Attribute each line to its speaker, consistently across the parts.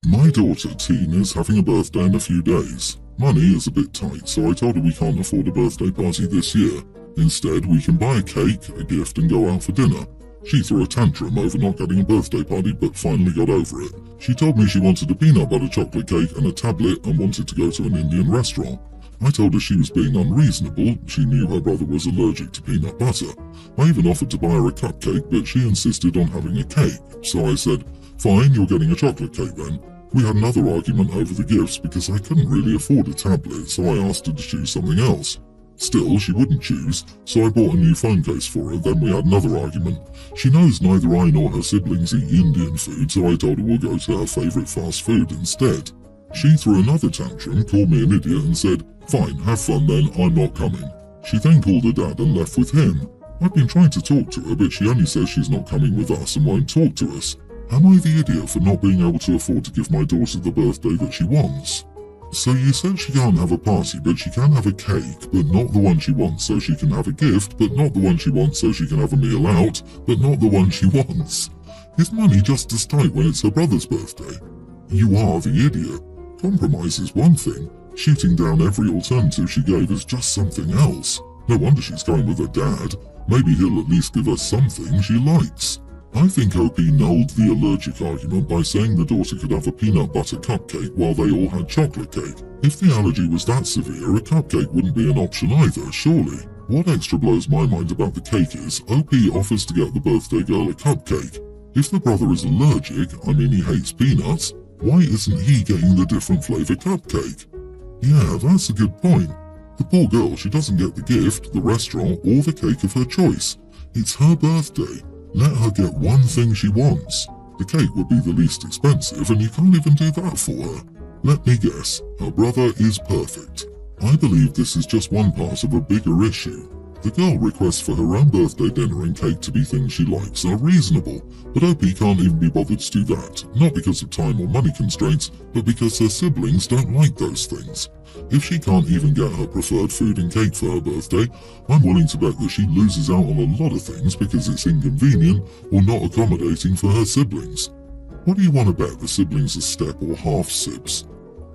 Speaker 1: My daughter, Teen, is having a birthday in a few days. Money is a bit tight, so I told her we can't afford a birthday party this year. Instead, we can buy a cake, a gift, and go out for dinner. She threw a tantrum over not getting a birthday party, but finally got over it. She told me she wanted a peanut butter chocolate cake and a tablet and wanted to go to an Indian restaurant. I told her she was being unreasonable. She knew her brother was allergic to peanut butter. I even offered to buy her a cupcake, but she insisted on having a cake. So I said, "Fine, you're getting a chocolate cake then." We had another argument over the gifts because I couldn't really afford a tablet, so I asked her to choose something else. Still, she wouldn't choose, so I bought a new phone case for her. Then we had another argument. She knows neither I nor her siblings eat Indian food, so I told her we'll go to her favourite fast food instead. She threw another tantrum, called me an idiot and said, "Fine, have fun then, I'm not coming." She then called her dad and left with him. I've been trying to talk to her, but she only says she's not coming with us and won't talk to us. Am I the idiot for not being able to afford to give my daughter the birthday that she wants? So you said she can't have a party, but she can have a cake, but not the one she wants, so she can have a gift, but not the one she wants, so she can have a meal out, but not the one she wants. Is money just as tight when it's her brother's birthday? You are the idiot. Compromise is one thing. Shooting down every alternative she gave is just something else. No wonder she's going with her dad. Maybe he'll at least give her something she likes. I think OP nulled the allergic argument by saying the daughter could have a peanut butter cupcake while they all had chocolate cake. If the allergy was that severe, a cupcake wouldn't be an option either, surely. What extra blows my mind about the cake is OP offers to get the birthday girl a cupcake. If the brother is allergic, I mean he hates peanuts, why isn't he getting the different flavour cupcake? Yeah, that's a good point. The poor girl, she doesn't get the gift, the restaurant, or the cake of her choice. It's her birthday. Let her get one thing she wants. The cake would be the least expensive, and you can't even do that for her. Let me guess, her brother is perfect. I believe this is just one part of a bigger issue. The girl requests for her own birthday dinner and cake to be things she likes are reasonable, but OP can't even be bothered to do that, not because of time or money constraints, but because her siblings don't like those things. If she can't even get her preferred food and cake for her birthday, I'm willing to bet that she loses out on a lot of things because it's inconvenient or not accommodating for her siblings. What do you want to bet the siblings are step or half sibs?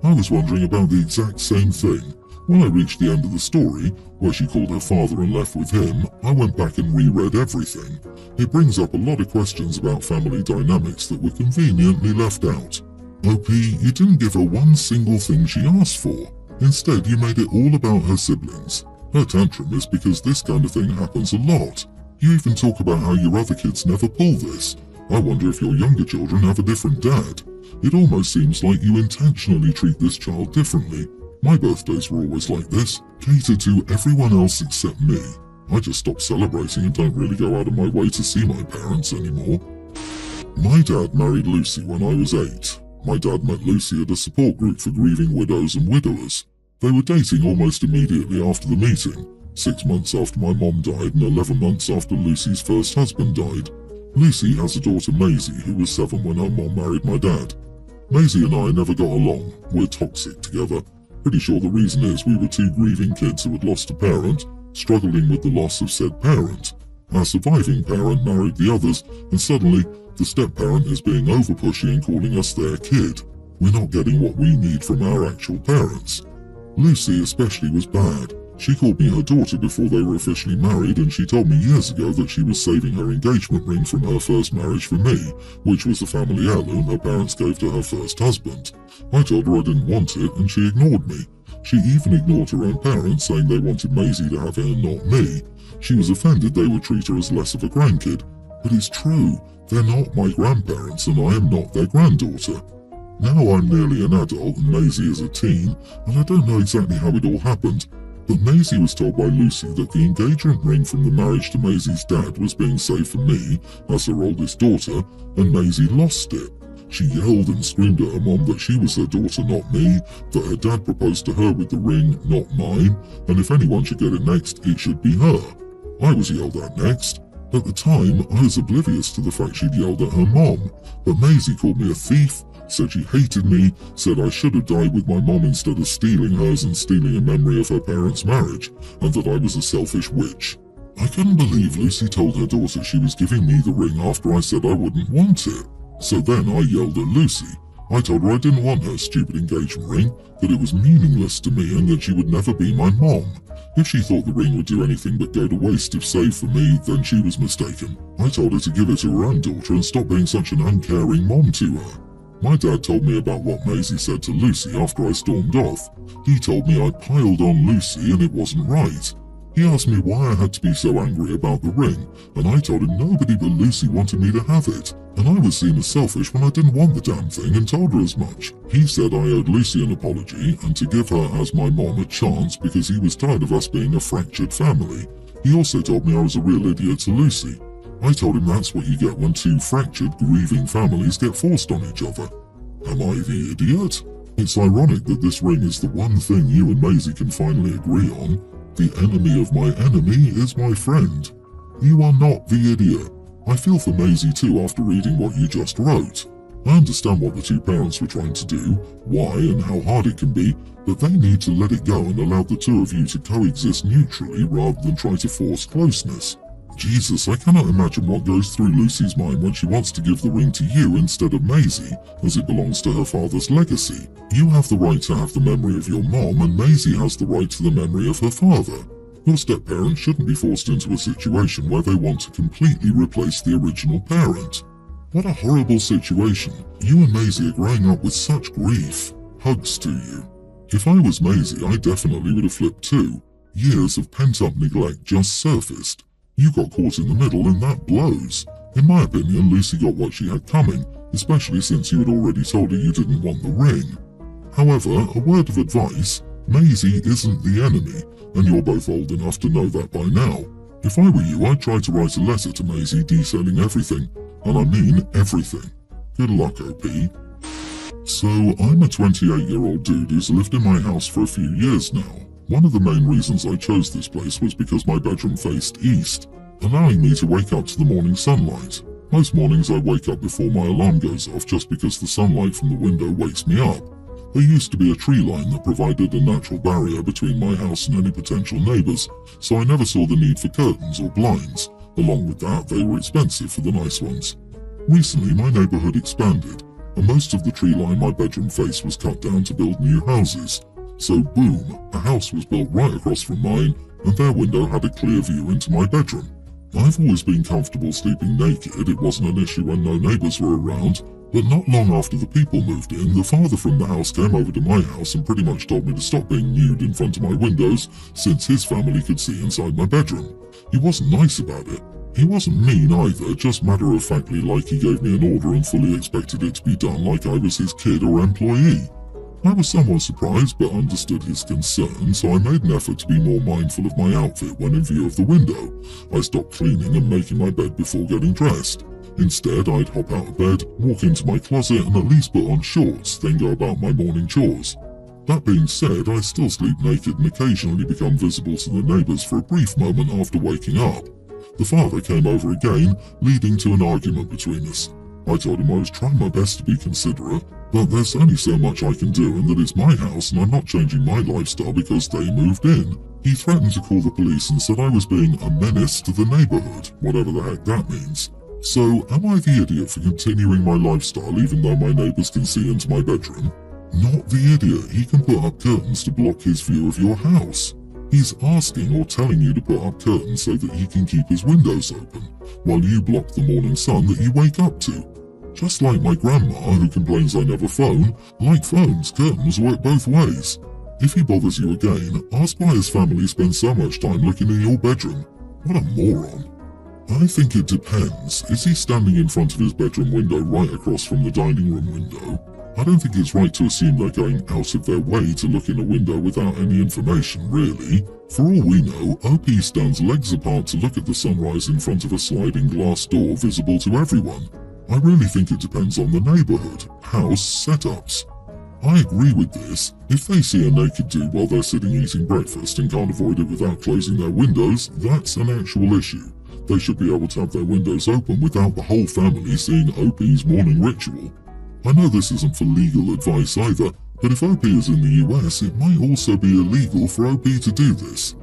Speaker 1: I was wondering about the exact same thing. When I reached the end of the story, where she called her father and left with him, I went back and reread everything. It brings up a lot of questions about family dynamics that were conveniently left out. OP, you didn't give her one single thing she asked for. Instead, you made it all about her siblings. Her tantrum is because this kind of thing happens a lot. You even talk about how your other kids never pull this. I wonder if your younger children have a different dad. It almost seems like you intentionally treat this child differently. My birthdays were always like this, catered to everyone else except me. I just stopped celebrating and don't really go out of my way to see my parents anymore. My dad married Lucy when I was 8. My dad met Lucy at a support group for grieving widows and widowers. They were dating almost immediately after the meeting, 6 months after my mom died and 11 months after Lucy's first husband died. Lucy has a daughter Maisie who was 7 when her mom married my dad. Maisie and I never got along. We're toxic together. Pretty sure the reason is we were two grieving kids who had lost a parent, struggling with the loss of said parent. Our surviving parent married the others, and suddenly, the step-parent is being over-pushy and calling us their kid. We're not getting what we need from our actual parents. Lucy especially was bad. She called me her daughter before they were officially married, and she told me years ago that she was saving her engagement ring from her first marriage for me, which was a family heirloom her parents gave to her first husband. I told her I didn't want it, and she ignored me. She even ignored her own parents, saying they wanted Maisie to have it and not me. She was offended they would treat her as less of a grandkid. But it's true, they're not my grandparents, and I am not their granddaughter. Now I'm nearly an adult and Maisie is a teen, and I don't know exactly how it all happened. But Maisie was told by Lucy that the engagement ring from the marriage to Maisie's dad was being saved for me, as her oldest daughter, and Maisie lost it. She yelled and screamed at her mom that she was her daughter, not me, that her dad proposed to her with the ring, not mine, and if anyone should get it next, it should be her. I was yelled at next. At the time, I was oblivious to the fact she'd yelled at her mom, but Maisie called me a thief, said she hated me, said I should have died with my mom instead of stealing hers and stealing a memory of her parents' marriage, and that I was a selfish witch. I couldn't believe Lucy told her daughter she was giving me the ring after I said I wouldn't want it. So then I yelled at Lucy. I told her I didn't want her stupid engagement ring, that it was meaningless to me and that she would never be my mom. If she thought the ring would do anything but go to waste if saved for me, then she was mistaken. I told her to give it to her own daughter and stop being such an uncaring mom to her. My dad told me about what Maisie said to Lucy after I stormed off. He told me I piled on Lucy and it wasn't right. He asked me why I had to be so angry about the ring, and I told him nobody but Lucy wanted me to have it, and I was seen as selfish when I didn't want the damn thing and told her as much. He said I owed Lucy an apology and to give her as my mom a chance because he was tired of us being a fractured family. He also told me I was a real idiot to Lucy. I told him that's what you get when two fractured, grieving families get forced on each other. Am I the idiot? It's ironic that this ring is the one thing you and Maisie can finally agree on. The enemy of my enemy is my friend. You are not the idiot. I feel for Maisie too after reading what you just wrote. I understand what the two parents were trying to do, why and how hard it can be, but they need to let it go and allow the two of you to coexist neutrally rather than try to force closeness. Jesus, I cannot imagine what goes through Lucy's mind when she wants to give the ring to you instead of Maisie, as it belongs to her father's legacy. You have the right to have the memory of your mom, and Maisie has the right to the memory of her father. Your step-parents shouldn't be forced into a situation where they want to completely replace the original parent. What a horrible situation. You and Maisie are growing up with such grief. Hugs to you. If I was Maisie, I definitely would have flipped too. Years of pent-up neglect just surfaced. You got caught in the middle and that blows. In my opinion, Lucy got what she had coming, especially since you had already told her you didn't want the ring. However, a word of advice, Maisie isn't the enemy, and you're both old enough to know that by now. If I were you, I'd try to write a letter to Maisie detailing everything, and I mean everything. Good luck, OP. So, I'm a 28-year-old dude who's lived in my house for a few years now. One of the main reasons I chose this place was because my bedroom faced east, allowing me to wake up to the morning sunlight. Most mornings I wake up before my alarm goes off just because the sunlight from the window wakes me up. There used to be a tree line that provided a natural barrier between my house and any potential neighbours, so I never saw the need for curtains or blinds. Along with that, they were expensive for the nice ones. Recently, my neighbourhood expanded, and most of the tree line my bedroom faced was cut down to build new houses. So boom, a house was built right across from mine, and their window had a clear view into my bedroom. I've always been comfortable sleeping naked, it wasn't an issue when no neighbours were around, but not long after the people moved in, the father from the house came over to my house and pretty much told me to stop being nude in front of my windows, since his family could see inside my bedroom. He wasn't nice about it. He wasn't mean either, just matter-of-factly like he gave me an order and fully expected it to be done like I was his kid or employee. I was somewhat surprised but understood his concern, so I made an effort to be more mindful of my outfit when in view of the window. I stopped cleaning and making my bed before getting dressed. Instead, I'd hop out of bed, walk into my closet and at least put on shorts, then go about my morning chores. That being said, I still sleep naked and occasionally become visible to the neighbours for a brief moment after waking up. The father came over again, leading to an argument between us. I told him I was trying my best to be considerate, but there's only so much I can do and that it's my house and I'm not changing my lifestyle because they moved in. He threatened to call the police and said I was being a menace to the neighbourhood, whatever the heck that means. So, am I the idiot for continuing my lifestyle even though my neighbours can see into my bedroom? Not the idiot, he can put up curtains to block his view of your house. He's asking or telling you to put up curtains so that he can keep his windows open, while you block the morning sun that you wake up to. Just like my grandma, who complains I never phone, like phones, curtains work both ways. If he bothers you again, ask why his family spends so much time looking in your bedroom. What a moron. I think it depends. Is he standing in front of his bedroom window right across from the dining room window? I don't think it's right to assume they're going out of their way to look in a window without any information, really. For all we know, OP stands legs apart to look at the sunrise in front of a sliding glass door visible to everyone. I really think it depends on the neighbourhood, house, setups. I agree with this. If they see a naked dude while they're sitting eating breakfast and can't avoid it without closing their windows, that's an actual issue. They should be able to have their windows open without the whole family seeing OP's morning ritual. I know this isn't for legal advice either, but if OP is in the US, it might also be illegal for OP to do this.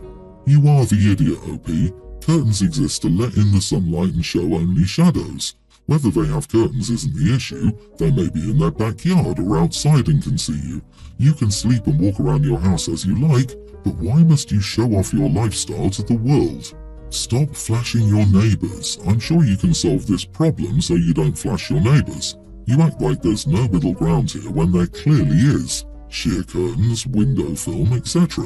Speaker 1: You are the idiot, OP. Curtains exist to let in the sunlight and show only shadows. Whether they have curtains isn't the issue. They may be in their backyard or outside and can see you. You can sleep and walk around your house as you like, but why must you show off your lifestyle to the world? Stop flashing your neighbours. I'm sure you can solve this problem so you don't flash your neighbours. You act like there's no middle ground here when there clearly is. Sheer curtains, window film, etc.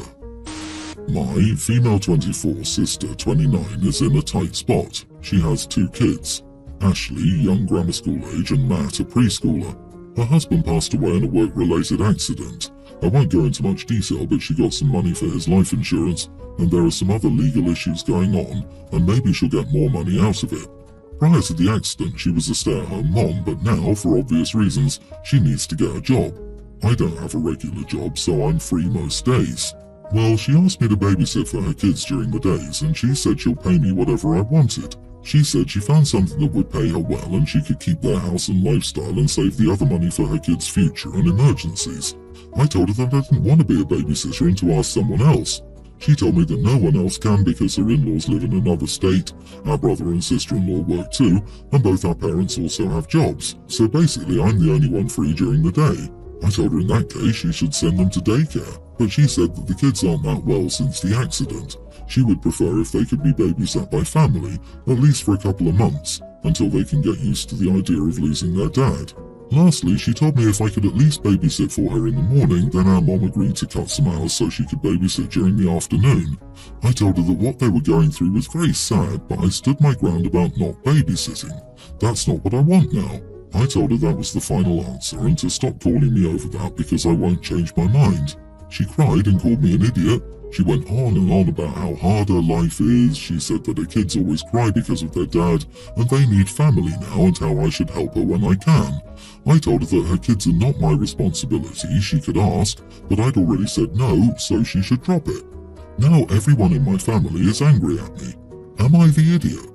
Speaker 1: My female 24 sister 29 is in a tight spot. She has 2 kids. Ashley, young grammar school age, and Matt, a preschooler. Her husband passed away in a work-related accident. I won't go into much detail, but she got some money for his life insurance, and there are some other legal issues going on, and maybe she'll get more money out of it. Prior to the accident, she was a stay-at-home mom, but now, for obvious reasons, she needs to get a job. I don't have a regular job, so I'm free most days. Well, she asked me to babysit for her kids during the days, and she said she'll pay me whatever I wanted. She said she found something that would pay her well and she could keep their house and lifestyle and save the other money for her kids' future and emergencies. I told her that I didn't want to be a babysitter and to ask someone else. She told me that no one else can because her in-laws live in another state, our brother and sister-in-law work too, and both our parents also have jobs, so basically I'm the only one free during the day. I told her in that case she should send them to daycare, but she said that the kids aren't that well since the accident. She would prefer if they could be babysat by family, at least for a couple of months, until they can get used to the idea of losing their dad. Lastly, she told me if I could at least babysit for her in the morning, then our mom agreed to cut some hours so she could babysit during the afternoon. I told her that what they were going through was very sad, but I stood my ground about not babysitting. That's not what I want now. I told her that was the final answer and to stop calling me over that because I won't change my mind. She cried and called me an idiot. She went on and on about how hard her life is. She said that her kids always cry because of their dad and they need family now and how I should help her when I can. I told her that her kids are not my responsibility. She could ask, but I'd already said no, so she should drop it. Now everyone in my family is angry at me. Am I the idiot?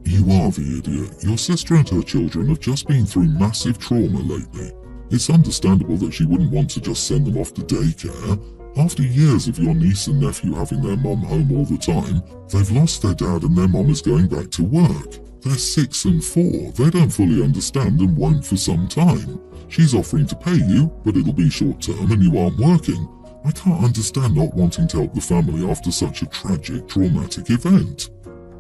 Speaker 1: You are the idiot. Your sister and her children have just been through massive trauma lately. It's understandable that she wouldn't want to just send them off to daycare. After years of your niece and nephew having their mom home all the time, they've lost their dad and their mom is going back to work. They're 6 and 4. They don't fully understand and won't for some time. She's offering to pay you, but it'll be short term and you aren't working. I can't understand not wanting to help the family after such a tragic, traumatic event.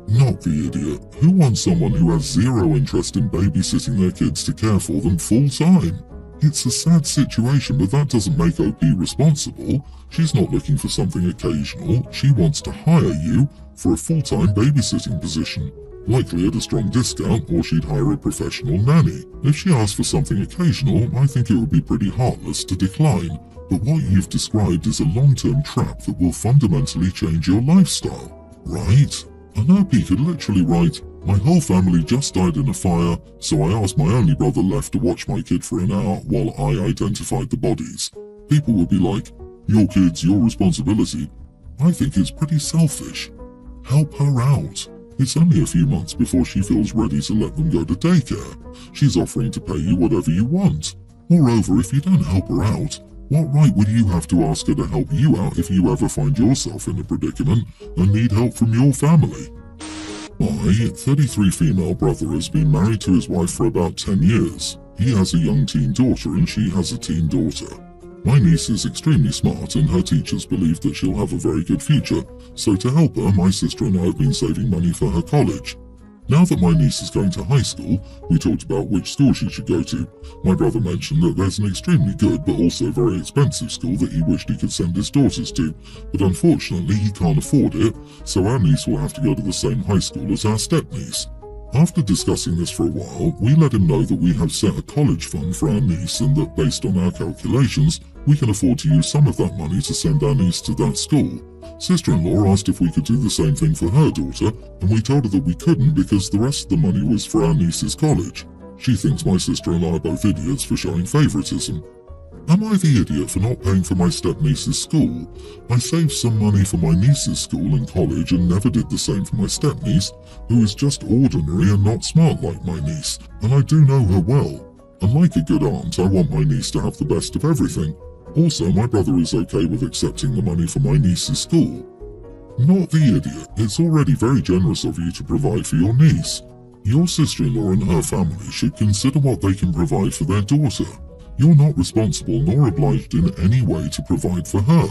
Speaker 1: Not the idiot. Who wants someone who has zero interest in babysitting their kids to care for them full time? It's a sad situation, but that doesn't make OP responsible. She's not looking for something occasional. She wants to hire you for a full-time babysitting position, likely at a strong discount, or she'd hire a professional nanny. If she asked for something occasional, I think it would be pretty heartless to decline. But what you've described is a long-term trap that will fundamentally change your lifestyle. Right? An OP could literally write, "My whole family just died in a fire, so I asked my only brother left to watch my kid for an hour while I identified the bodies." People would be like, "Your kid's your responsibility." I think it's pretty selfish. Help her out. It's only a few months before she feels ready to let them go to daycare. She's offering to pay you whatever you want. Moreover, if you don't help her out, what right would you have to ask her to help you out if you ever find yourself in a predicament and need help from your family? My 33 female brother has been married to his wife for about 10 years. He has a young teen daughter and she has a teen daughter. My niece is extremely smart and her teachers believe that she'll have a very good future, so to help her, my sister and I have been saving money for her college. Now that my niece is going to high school, we talked about which school she should go to. My brother mentioned that there's an extremely good but also very expensive school that he wished he could send his daughters to, but unfortunately he can't afford it, so our niece will have to go to the same high school as our step-niece. After discussing this for a while, we let him know that we have set a college fund for our niece and that based on our calculations, we can afford to use some of that money to send our niece to that school. Sister-in-law asked if we could do the same thing for her daughter, and we told her that we couldn't because the rest of the money was for our niece's college. She thinks my sister and I are both idiots for showing favoritism. Am I the idiot for not paying for my step-niece's school? I saved some money for my niece's school and college and never did the same for my step-niece, who is just ordinary and not smart like my niece, and I do know her well. And like a good aunt, I want my niece to have the best of everything. Also, my brother is okay with accepting the money for my niece's school. Not the idiot. It's already very generous of you to provide for your niece. Your sister-in-law and her family should consider what they can provide for their daughter. You're not responsible nor obliged in any way to provide for her.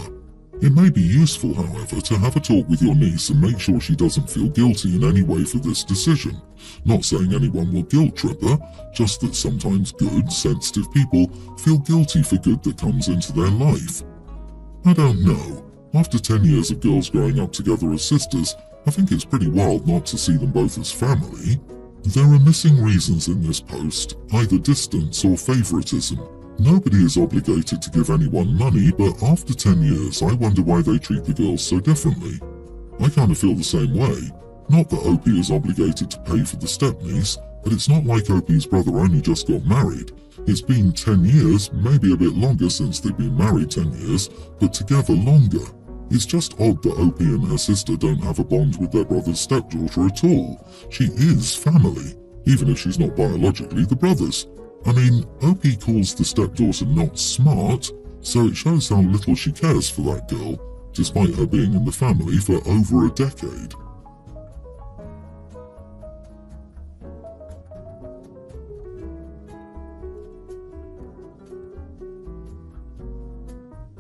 Speaker 1: It may be useful, however, to have a talk with your niece and make sure she doesn't feel guilty in any way for this decision. Not saying anyone will guilt trip her, just that sometimes good, sensitive people feel guilty for good that comes into their life. I don't know. After 10 years of girls growing up together as sisters, I think it's pretty wild not to see them both as family. There are missing reasons in this post, either distance or favoritism. Nobody is obligated to give anyone money, but after 10 years, I wonder why they treat the girls so differently. I kind of feel the same way. Not that OP is obligated to pay for the stepniece, but it's not like OP's brother only just got married. It's been 10 years, maybe a bit longer since they've been married 10 years, but together longer. It's just odd that OP and her sister don't have a bond with their brother's stepdaughter at all. She is family, even if she's not biologically the brothers. I mean, OP calls the stepdaughter not smart, so it shows how little she cares for that girl, despite her being in the family for over a decade.